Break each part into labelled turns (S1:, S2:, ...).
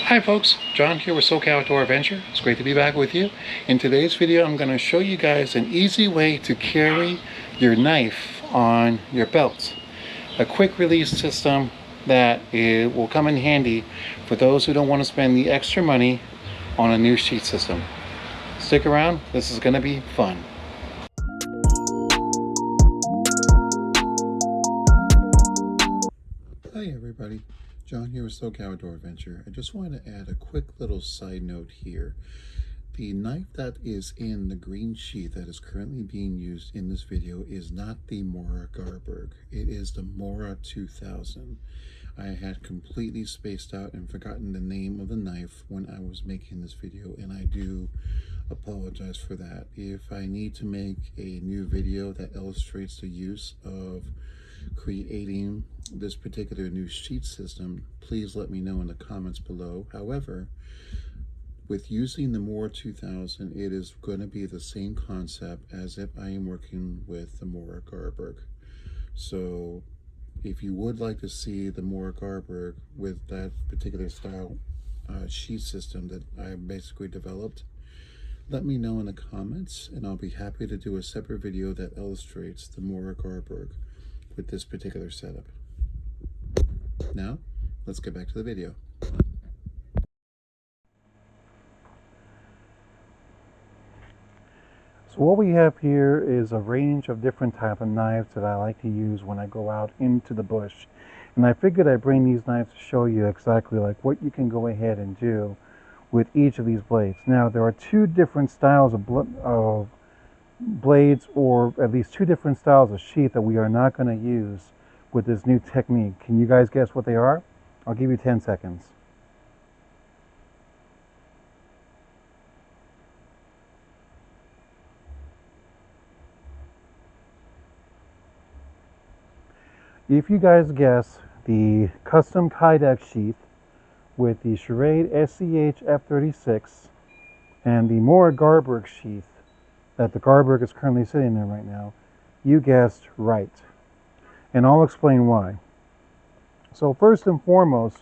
S1: Hi folks, John here with SoCal Outdoor Adventure. It's great to be back with you. In today's video, I'm going to show you guys an easy way to carry your knife on your belt. A quick release system that will come in handy for those who don't want to spend the extra money on a new sheath system. Stick around, this is going to be fun. Hi everybody. John here with SoCal Outdoor Adventure. I just want to add a quick little side note here. The knife that is in the green sheath that is currently being used in this video is not the Mora Garberg. It is the Mora 2000. I had completely spaced out and forgotten the name of the knife when I was making this video, and I do apologize for that. If I need to make a new video that illustrates the use of creating this particular new sheath system, please let me know in the comments below. However, with using the Mora 2000, it is going to be the same concept as if I am working with the Mora Garberg. So if you would like to see the Mora Garberg with that particular style sheath system that I basically developed, let me know in the comments and I'll be happy to do a separate video that illustrates the Mora Garberg with this particular setup. Now, let's get back to the video. So what we have here is a range of different type of knives that I like to use when I go out into the bush. And I figured I'd bring these knives to show you exactly like what you can go ahead and do with each of these blades. Now, there are two different styles of blades, or at least two different styles of sheath that we are not going to use with this new technique. Can you guys guess what they are? I'll give you 10 seconds. If you guys guess the custom Kydex sheath with the Charade SCH F36 and the Mora Garberg sheath that the Garberg is currently sitting there right now, you guessed right. And I'll explain why. So first and foremost,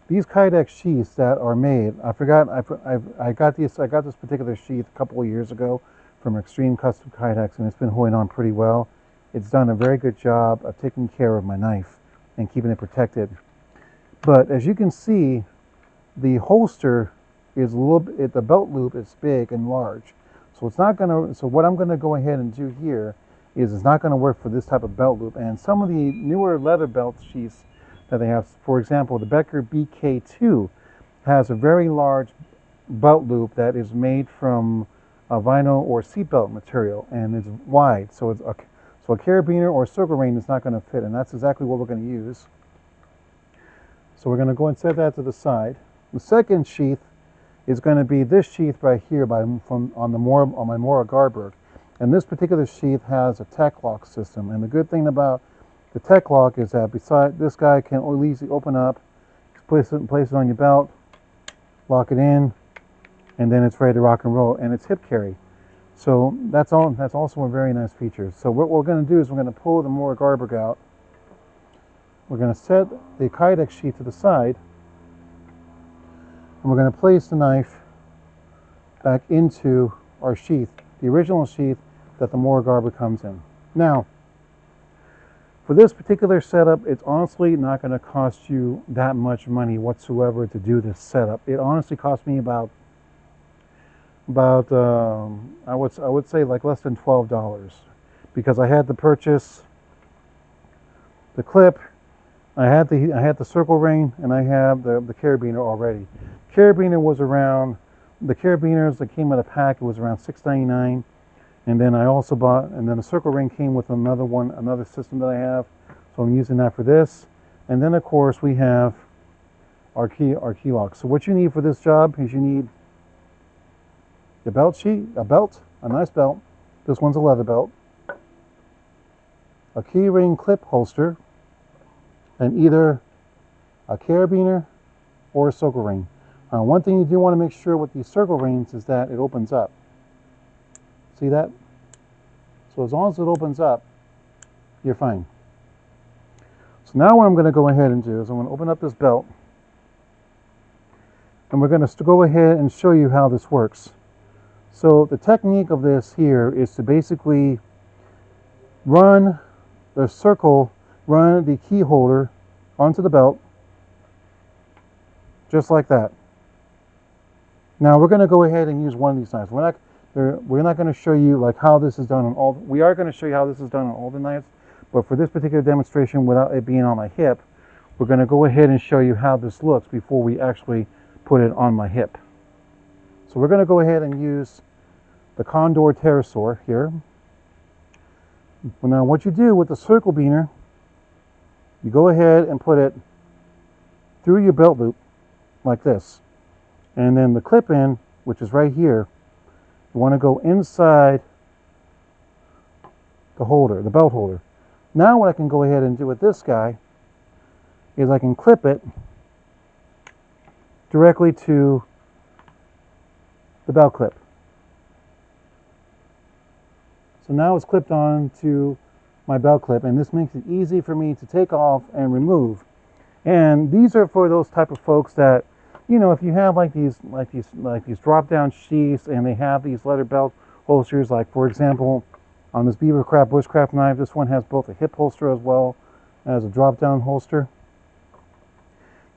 S1: these Kydex sheaths that are made, I got this particular sheath a couple of years ago from Extreme Custom Kydex, and it's been holding on pretty well. It's done a very good job of taking care of my knife and keeping it protected. But as you can see, the holster is a little bit, the belt loop is big and large. So it's not gonna, so what I'm gonna go ahead and do here is it's not gonna work for this type of belt loop. And some of the newer leather belt sheaths that they have, for example, the Becker BK2 has a very large belt loop that is made from a vinyl or seatbelt material, and it's wide. So a carabiner or a circle rein is not gonna fit, and that's exactly what we're gonna use. So we're gonna go and set that to the side. The second sheath is going to be this sheath right here on my Mora Garberg. And this particular sheath has a tech lock system. And the good thing about the tech lock is that beside this guy can easily open up, place it on your belt, lock it in, and then it's ready to rock and roll. And it's hip carry. So that's also a very nice feature. So what we're going to do is we're going to pull the Mora Garberg out. We're going to set the Kydex sheath to the side. And we're going to place the knife back into our sheath, the original sheath that the Mora Garberg comes in. Now, for this particular setup, it's honestly not going to cost you that much money whatsoever to do this setup. It honestly cost me about I would say like less than $12, because I had to purchase the clip, I had the circle rein, and I have the carabiner already. Carabiner was around, the carabiners that came in a pack, it was around $6.99, and then I also bought, and then the circle ring came with another system that I have, so I'm using that for this. And then of course we have our key lock. So what you need for this job is you need the belt sheet, a nice belt. This one's a leather belt, a key ring clip holster, and either a carabiner or a circle ring. One thing you do want to make sure with these circle rings is that it opens up. See that? So as long as it opens up, you're fine. So now what I'm going to go ahead and do is I'm going to open up this belt. and we're going to go ahead and show you how this works. So the technique of this here is to basically run the circle, run the key holder onto the belt, just like that. Now we're going to go ahead and use one of these knives. We're not going to show you like how this is done on all. We are going to show you how this is done on all the knives, but for this particular demonstration, without it being on my hip, we're going to go ahead and show you how this looks before we actually put it on my hip. So we're going to go ahead and use the Condor pterosaur here. Well, now what you do with the circle beaner, you go ahead and put it through your belt loop like this. And then the clip in, which is right here, you want to go inside the holder, the belt holder. Now what I can go ahead and do with this guy is I can clip it directly to the belt clip. So now it's clipped on to my belt clip, and this makes it easy for me to take off and remove. And these are for those type of folks that, you know, if you have like these drop down sheaths and they have these leather belt holsters, like for example on this beavercraft bushcraft knife, this one has both a hip holster as well as a drop down holster.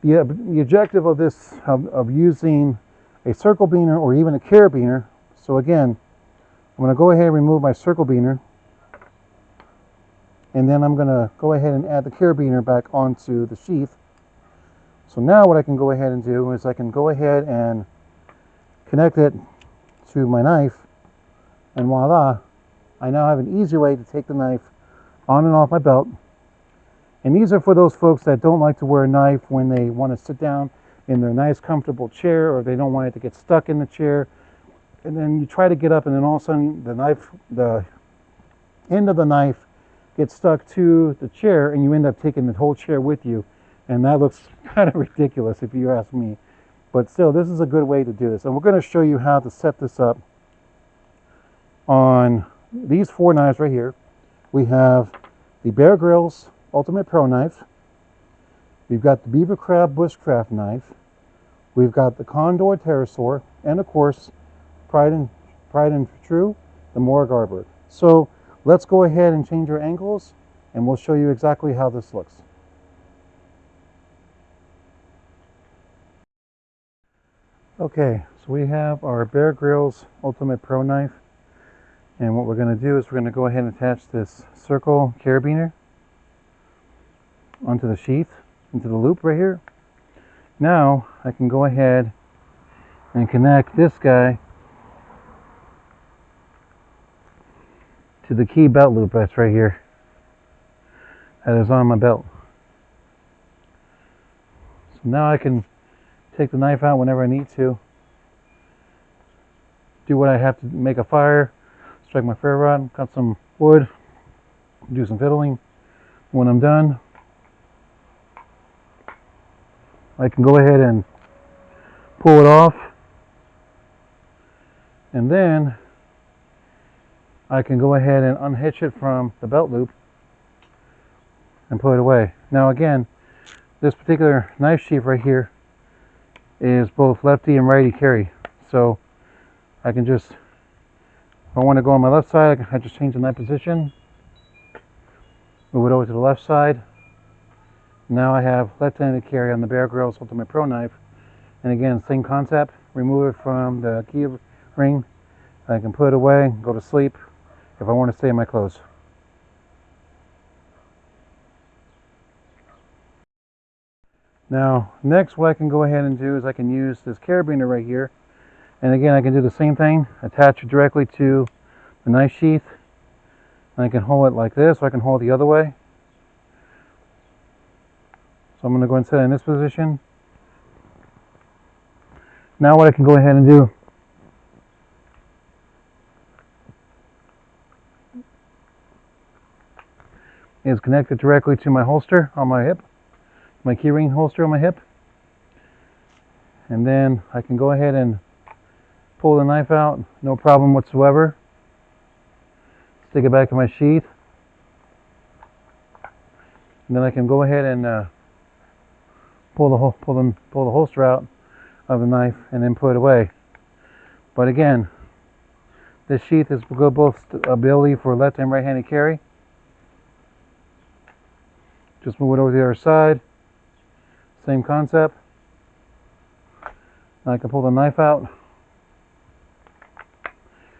S1: The objective of this of using a circle beaner or even a carabiner, so again, I'm going to go ahead and remove my circle beaner, and then I'm going to go ahead and add the carabiner back onto the sheath. So now what I can go ahead and do is I can go ahead and connect it to my knife, and voila, I now have an easy way to take the knife on and off my belt. And these are for those folks that don't like to wear a knife when they want to sit down in their nice comfortable chair, or they don't want it to get stuck in the chair. And then you try to get up, and then all of a sudden the end of the knife gets stuck to the chair, and you end up taking the whole chair with you. And that looks kind of ridiculous if you ask me. But still, this is a good way to do this. And we're going to show you how to set this up on these four knives right here. We have the Bear Grylls Ultimate Pro knife. We've got the Beavercraft Bushcraft knife. We've got the Condor pterosaur, and of course, Pride and True, the Moor Garber. So let's go ahead and change our angles, and we'll show you exactly how this looks. Okay, so we have our Bear Grylls Ultimate Pro knife, and what we're going to do is we're going to go ahead and attach this circle carabiner onto the sheath, into the loop right here. Now I can go ahead and connect this guy to the key belt loop that's right here, that is on my belt. So now I can take the knife out whenever I need to, do what I have to, make a fire, strike my ferro rod, cut some wood, do some fiddling. When I'm done, I can go ahead and pull it off, and then I can go ahead and unhitch it from the belt loop and put it away. Now again, this particular knife sheath right here is both lefty and righty carry, so I can just, if I want to go on my left side, I just change the knife position, move it over to the left side. Now I have left-handed carry on the Bear Grylls Ultimate Pro knife, and again, same concept, remove it from the key ring, I can put it away, go to sleep if I want to stay in my clothes. Now next, what I can go ahead and do is I can use this carabiner right here, and again I can do the same thing, attach it directly to the knife sheath, and I can hold it like this, or I can hold it the other way. So I'm going to go and set it in this position. Now what I can go ahead and do is connect it directly to my holster on my hip, my keyring holster on my hip, and then I can go ahead and pull the knife out, no problem whatsoever. Stick it back in my sheath, and then I can go ahead and pull the holster out. of the knife and then put it away. But again, this sheath is good both ability for left and right-handed carry. Just move it over to the other side. Same concept. Now I can pull the knife out,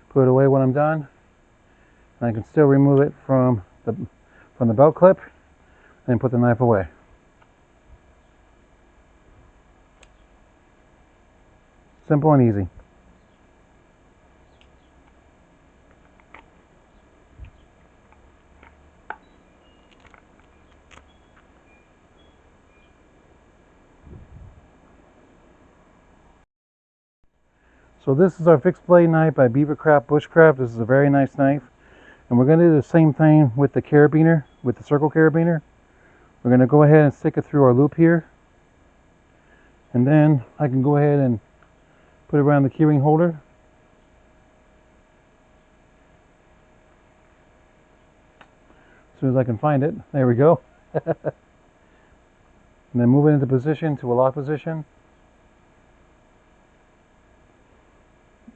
S1: put it away when I'm done, and I can still remove it from the belt clip and put the knife away. Simple and easy. So this is our fixed blade knife by Beavercraft Bushcraft. This is a very nice knife. And we're going to do the same thing with the carabiner, with the circle carabiner. We're going to go ahead and stick it through our loop here. And then I can go ahead and put it around the keyring holder. As soon as I can find it. There we go. And then move it into position, to a lock position.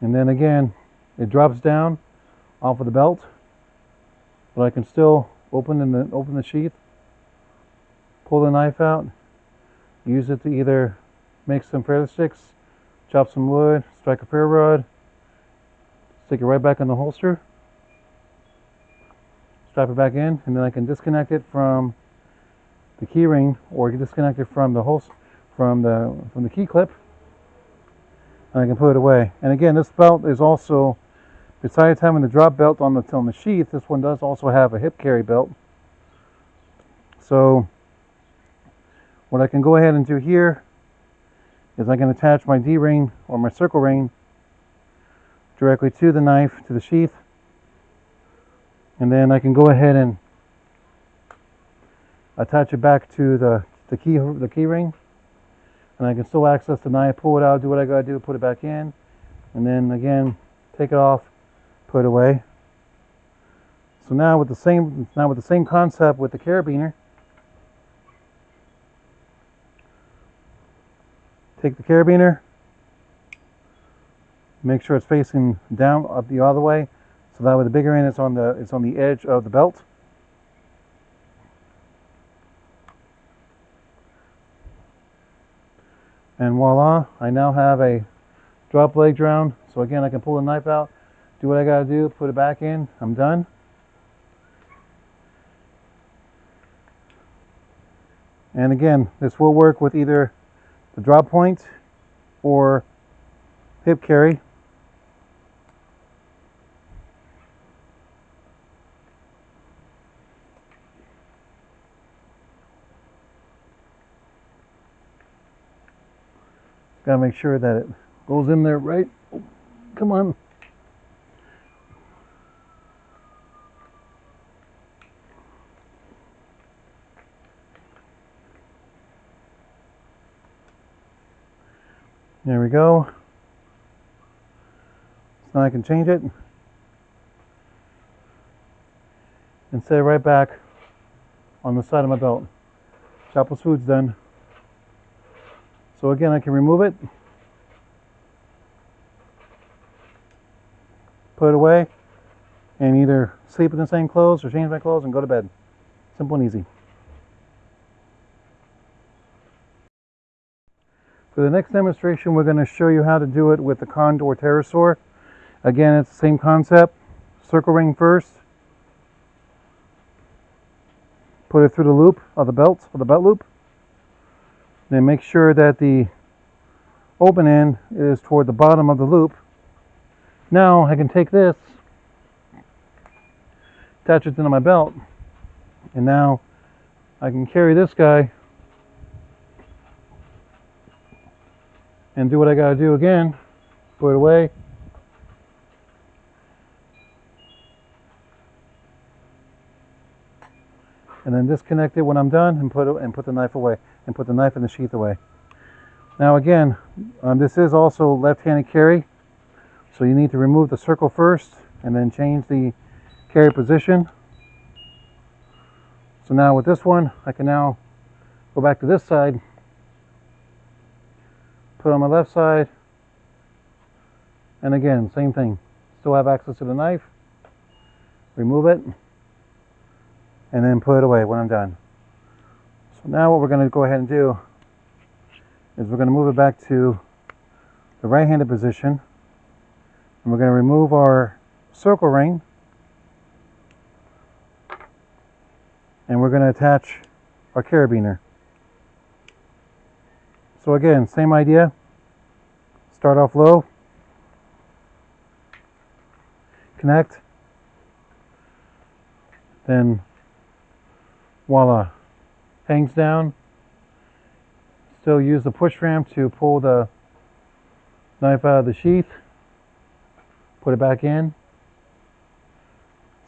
S1: And then again, it drops down off of the belt, but I can still open the sheath, pull the knife out, use it to either make some feather sticks, chop some wood, strike a ferro rod, stick it right back in the holster, strap it back in, and then I can disconnect it from the key ring, or disconnect it from the from the key clip, and I can put it away. And again, this belt is also, besides having the drop belt on the sheath, this one does also have a hip carry belt. So what I can go ahead and do here is I can attach my D-ring or my circle ring directly to the knife, to the sheath, and then I can go ahead and attach it back to the key ring, and I can still access the knife, pull it out, do what I gotta do, put it back in, and then again take it off, put it away. So now with the same concept with the carabiner, take the carabiner, make sure it's facing down up the other way, so that way the bigger end is on the edge of the belt. And voila, I now have a drop blade round. So again, I can pull the knife out, do what I gotta do, put it back in, I'm done. And again, this will work with either the drop point or hip carry. Gotta make sure that it goes in there right. Oh, come on. There we go. So now I can change it and set it right back on the side of my belt. Chopless Food's done. So again, I can remove it, put it away, and either sleep in the same clothes or change my clothes and go to bed. Simple and easy. For the next demonstration, we're going to show you how to do it with the Condor pterosaur. Again, it's the same concept. Circle ring first. Put it through the loop of the belt loop. Then make sure that the open end is toward the bottom of the loop. Now I can take this, attach it to my belt, and now I can carry this guy and do what I gotta do again, put it away, and then disconnect it when I'm done and put the knife away, and put the knife in the sheath away. Now again, this is also left-handed carry, so you need to remove the circle first and then change the carry position. So now with this one, I can now go back to this side, put it on my left side, and again, same thing. Still have access to the knife. Remove it, and then put it away when I'm done. So now what we're going to go ahead and do is we're going to move it back to the right-handed position, and we're going to remove our circle ring, and we're going to attach our carabiner. So again, same idea. Start off low, connect, then voila, hangs down. Still use the push ram to pull the knife out of the sheath, put it back in.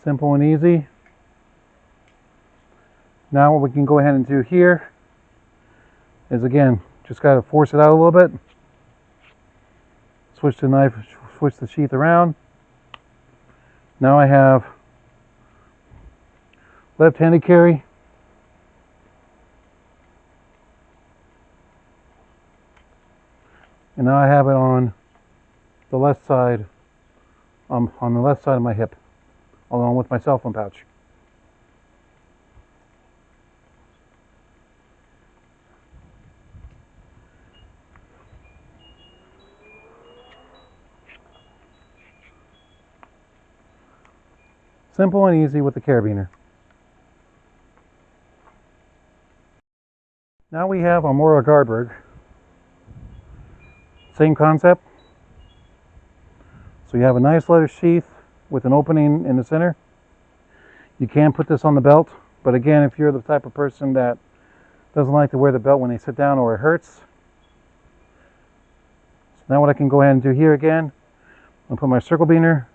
S1: Simple and easy. Now what we can go ahead and do here is, again, just got to force it out a little bit. Switch the knife, switch the sheath around. Now I have left-handed carry. And now I have it on the left side, on the left side of my hip, along with my cell phone pouch. Simple and easy with the carabiner. Now we have our Mora Garberg. Same concept. So you have a nice leather sheath with an opening in the center. You can put this on the belt, but again, if you're the type of person that doesn't like to wear the belt when they sit down or it hurts. So now what I can go ahead and do here again, I'll put my circle beaner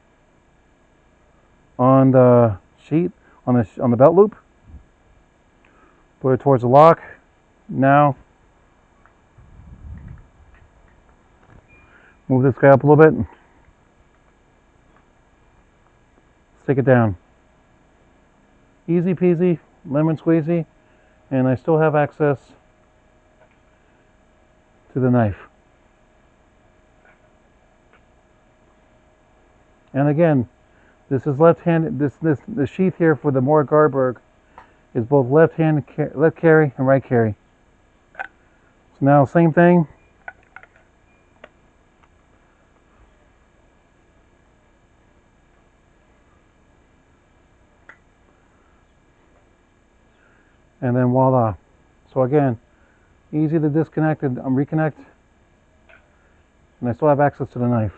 S1: on the sheet, on the belt loop. Put it towards the lock. Now move this guy up a little bit. Stick it down. Easy peasy, lemon squeezy, and I still have access to the knife. And again, this is left-handed. The sheath here for the Mora Garberg is both left carry and right carry. So now same thing. And then voila. So again, easy to disconnect and reconnect. And I still have access to the knife.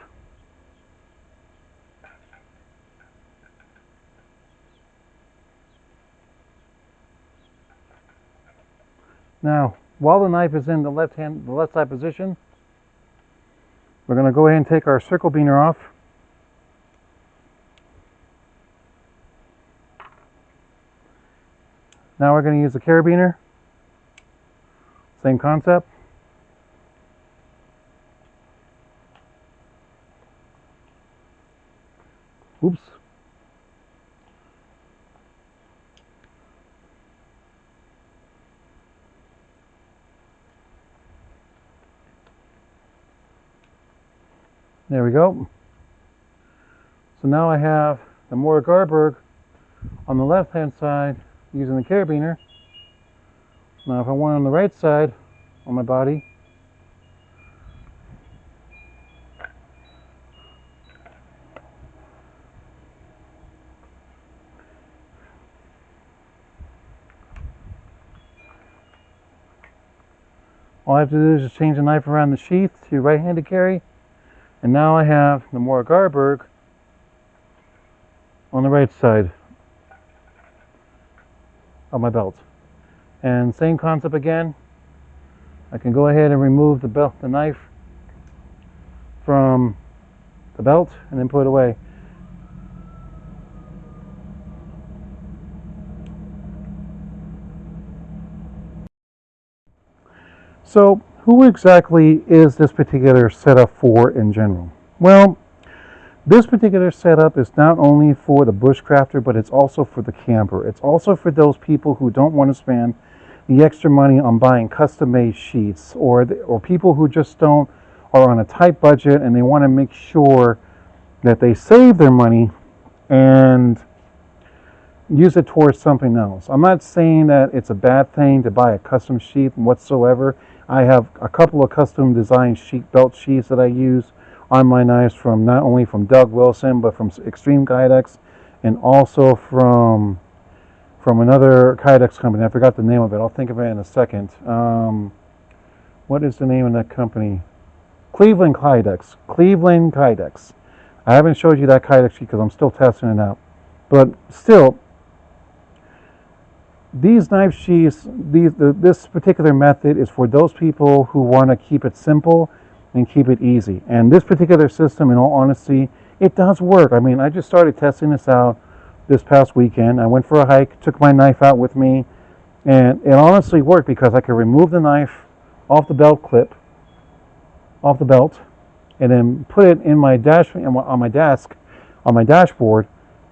S1: Now, while the knife is in the left side position, we're going to go ahead and take our circle beaner off. Now we're going to use the carabiner. Same concept. Oops. There we go. So now I have the Mora Garberg on the left hand side using the carabiner. Now if I want it on the right side on my body, all I have to do is just change the knife around the sheath to right-handed carry, and now I have the Mora Garberg on the right side of my belt. And same concept again. I can go ahead and remove the knife from the belt and then put it away. So, who exactly is this particular setup for in general? Well, this particular setup is not only for the bushcrafter, but it's also for the camper. It's also for those people who don't want to spend the extra money on buying custom-made sheaths, or people who just are on a tight budget and they want to make sure that they save their money and use it towards something else. I'm not saying that it's a bad thing to buy a custom sheath whatsoever. I have a couple of custom designed belt sheaths that I use on my knives, from not only from Doug Wilson, but from Extreme Kydex, and also from another Kydex company. I forgot the name of it. I'll think of it in a second. What is the name of that company? Cleveland Kydex. Cleveland Kydex. I haven't showed you that Kydex sheet because I'm still testing it out. But still, these knife sheaths, this particular method is for those people who want to keep it simple and keep it easy. And this particular system, in all honesty, it does work. I mean, I just started testing this out this past weekend. I went for a hike, took my knife out with me, and it honestly worked because I could remove the knife off the belt clip, off the belt, and then put it in my on my desk, on my dashboard,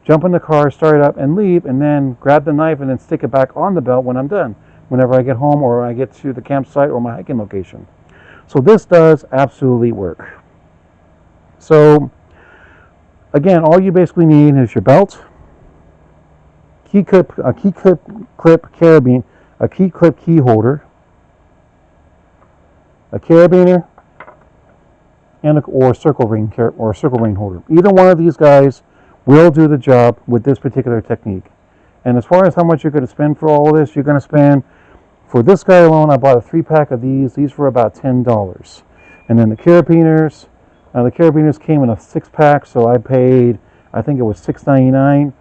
S1: jump in the car, start it up, and leave, and then grab the knife and then stick it back on the belt when I'm done, whenever I get home or I get to the campsite or my hiking location. So this does absolutely work. So again, all you basically need is your belt, a key clip carabiner, a key clip key holder, a carabiner, and or circle ring holder. Either one of these guys will do the job with this particular technique. And as far as how much you're going to spend for all of this, you're going to spend, for this guy alone, I bought a 3-pack of these. These were about $10. And then the carabiners came in a 6-pack, so I paid, I think it was $6.99.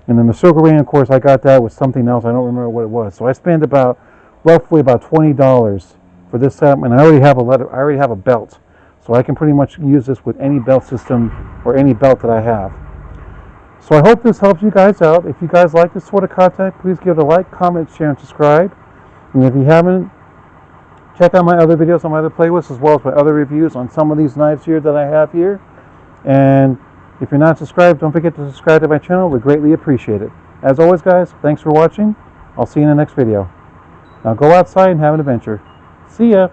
S1: And then the circle ring, of course, I got that with something else. I don't remember what it was. So I spent roughly about $20 for this setup, and I already have a belt. So I can pretty much use this with any belt system or any belt that I have. So I hope this helps you guys out. If you guys like this sort of content, please give it a like, comment, share, and subscribe. And if you haven't, check out my other videos on my other playlists, as well as my other reviews on some of these knives here that I have here. And if you're not subscribed, don't forget to subscribe to my channel. We greatly appreciate it. As always, guys, thanks for watching. I'll see you in the next video. Now go outside and have an adventure. See ya.